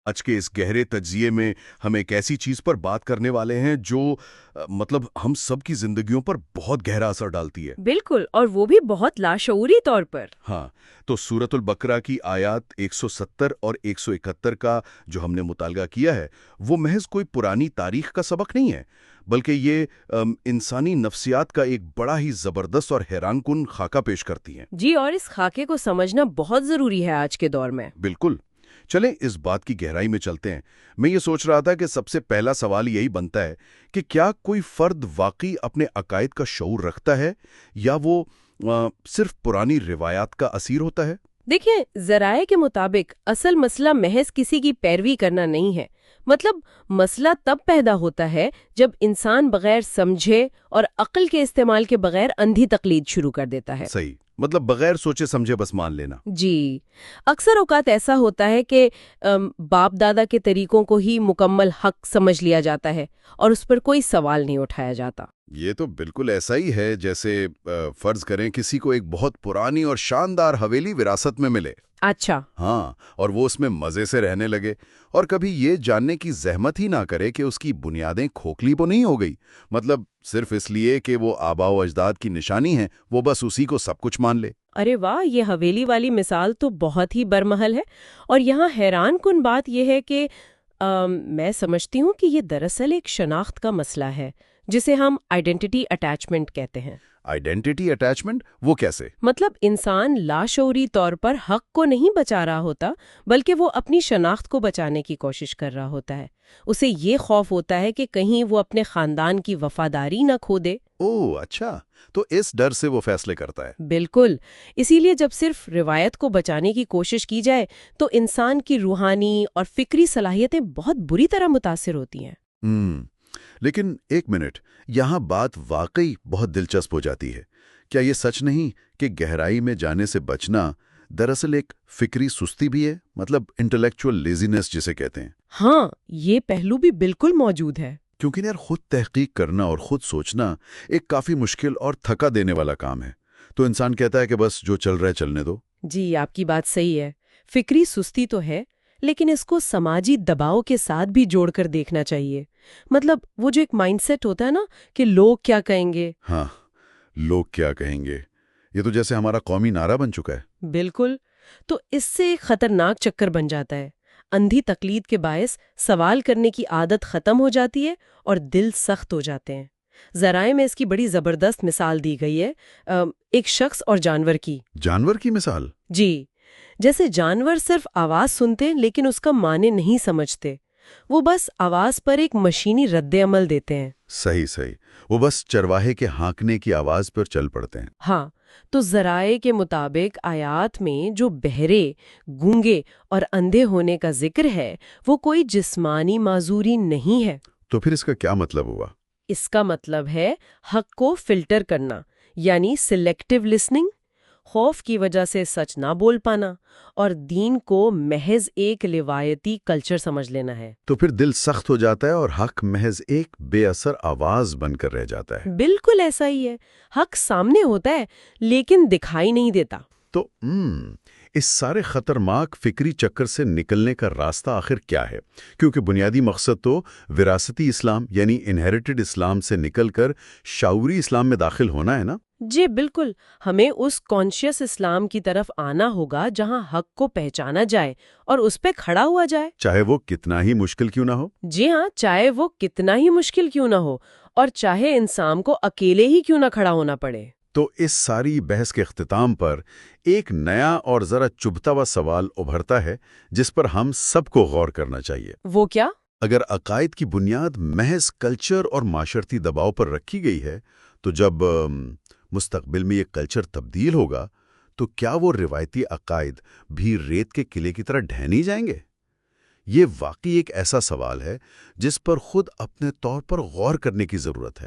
आज के इस गहरे तज्जिए में हम एक ऐसी चीज पर बात करने वाले हैं जो मतलब हम सब की जिंदगियों पर बहुत गहरा असर डालती है। बिल्कुल, और वो भी बहुत लाशऊरी तौर पर। हाँ, तो सूरतुल बकरा की आयत 170 और 171 का जो हमने मुतालगा किया है, वो महज कोई पुरानी तारीख का सबक नहीं है, बल्कि ये इंसानी नफ्सियात का एक बड़ा ही जबरदस्त और हैरानकुन खाका पेश करती हैं। जी, और इस खाके को समझना बहुत जरूरी है आज के दौर में। बिल्कुल। चलें इस बात की गहराई में चलते हैं। मैं ये सोच रहा था कि सबसे पहला सवाल यही बनता है कि क्या कोई फर्द वाकई अपने अकायद का शऊर रखता है या वो सिर्फ पुरानी रिवायात का असीर होता है? देखिए, जराये के मुताबिक असल मसला महज किसी की पैरवी करना नहीं है। मतलब मसला तब पैदा होता है जब इंसान बगैर समझे और अक्ल के इस्तेमाल के बगैर अंधी तकलीद शुरू कर देता है। सही, मतलब बगैर सोचे समझे बस मान लेना। जी, अक्सर औकात ऐसा होता है कि बाप दादा के तरीकों को ही मुकम्मल हक समझ लिया जाता है और उस पर कोई सवाल नहीं उठाया जाता। ये तो बिल्कुल ऐसा ही है जैसे फर्ज करें किसी को एक बहुत पुरानी और शानदार हवेली विरासत में मिले। अच्छा। हाँ, और वो उसमें मजे से रहने लगे और कभी ये जानने की जहमत ही ना करे कि उसकी बुनियादें खोखली तो नहीं हो गई। मतलब सिर्फ इसलिए कि वो आबाओ अजदाद की निशानी है, वो बस उसी को सब कुछ मान ले। अरे वाह, ये हवेली वाली मिसाल तो बहुत ही बरमहल है। और यहाँ हैरान कुन बात यह है कि मैं समझती हूँ कि ये दरअसल एक शनाख्त का मसला है जिसे हम आइडेंटिटी अटैचमेंट कहते हैं। आइडेंटिटी अटैचमेंट, वो कैसे? मतलब इंसान लाशऊरी तौर पर हक को नहीं बचा रहा होता, बल्कि वो अपनी शनाख्त को बचाने की कोशिश कर रहा होता है। उसे ये खौफ होता है कि कहीं वो अपने खानदान की वफादारी न खो दे। ओह अच्छा, तो इस डर से वो फैसले करता है। बिल्कुल। इसीलिए जब सिर्फ रिवायत को बचाने की कोशिश की जाए तो इंसान की रूहानी और फिक्री सलाहियतें बहुत बुरी तरह मुतासिर होती हैं। लेकिन एक मिनट, यहाँ बात वाकई बहुत दिलचस्प हो जाती है। क्या ये सच नहीं कि गहराई में जाने से बचना दरअसल एक फिक्री सुस्ती भी है, मतलब इंटेलेक्चुअल लेजीनेस जिसे कहते हैं? हाँ, ये पहलू भी बिल्कुल मौजूद है। क्योंकि यार खुद तहकीक करना और खुद सोचना एक काफी मुश्किल और थका देने वाला काम है। तो इंसान कहता है कि बस जो चल रहा है चलने दो। जी, आपकी बात सही है। फिक्री सुस्ती तो है, लेकिन इसको समाजी दबाव के साथ भी जोड़कर देखना चाहिए। मतलब वो जो एक माइंडसेट होता है ना कि लोग क्या कहेंगे। हाँ, लोग क्या कहेंगे, ये तो जैसे हमारा कौमी नारा बन चुका है। बिल्कुल। तो इससे एक खतरनाक चक्कर बन जाता है। अंधी तकलीद के बायस सवाल करने की आदत खत्म हो जाती है और दिल सख्त हो जाते हैं। ज़राए में इसकी बड़ी जबरदस्त मिसाल दी गई है, एक शख्स और जानवर की। जानवर की मिसाल? जी, जैसे जानवर सिर्फ आवाज सुनते लेकिन उसका माने नहीं समझते। वो बस आवाज पर एक मशीनी रद्द अमल देते हैं। सही सही, वो बस चरवाहे के हाँकने की आवाज पर चल पड़ते हैं। हाँ, तो ज़राए के मुताबिक आयात में जो बहरे, गूंगे और अंधे होने का जिक्र है वो कोई जिस्मानी माजूरी नहीं है। तो फिर इसका क्या मतलब हुआ? इसका मतलब है हक को फिल्टर करना, यानी सिलेक्टिव लिसनिंग, खौफ की वजह से सच ना बोल पाना और दीन को महज एक रिवायती कल्चर समझ लेना है। तो फिर दिल सख्त हो जाता है और हक महज एक बेअसर आवाज बनकर रह जाता है। बिल्कुल ऐसा ही है। हक सामने होता है लेकिन दिखाई नहीं देता। तो इस सारे खतरनाक फिक्री चक्कर से निकलने का रास्ता आखिर क्या है? क्योंकि बुनियादी मकसद तो विरासती इस्लाम यानी इनहेरिटेड इस्लाम से निकलकर शाऊरी इस्लाम में दाखिल होना है ना? जी बिल्कुल, हमें उस कॉन्शियस इस्लाम की तरफ आना होगा जहां हक को पहचाना जाए और उस पे खड़ा हुआ जाए, चाहे वो कितना ही मुश्किल क्यों ना हो। जी हाँ, चाहे वो कितना ही मुश्किल क्यों ना हो और चाहे इंसान को अकेले ही क्यों ना खड़ा होना पड़े। तो इस सारी बहस के इख्तिताम पर एक नया और जरा चुभता हुआ सवाल उभरता है जिस पर हम सबको गौर करना चाहिए। वो क्या? अगर अकायद की बुनियाद महज कल्चर और माशरती दबाव पर रखी गई है, तो जब मुस्तकबिल में ये कल्चर तब्दील होगा तो क्या वो रिवायती अकायद भी रेत के किले की तरह ढह नहीं जाएंगे? ये वाकई एक ऐसा सवाल है जिस पर खुद अपने तौर पर गौर करने की जरूरत है।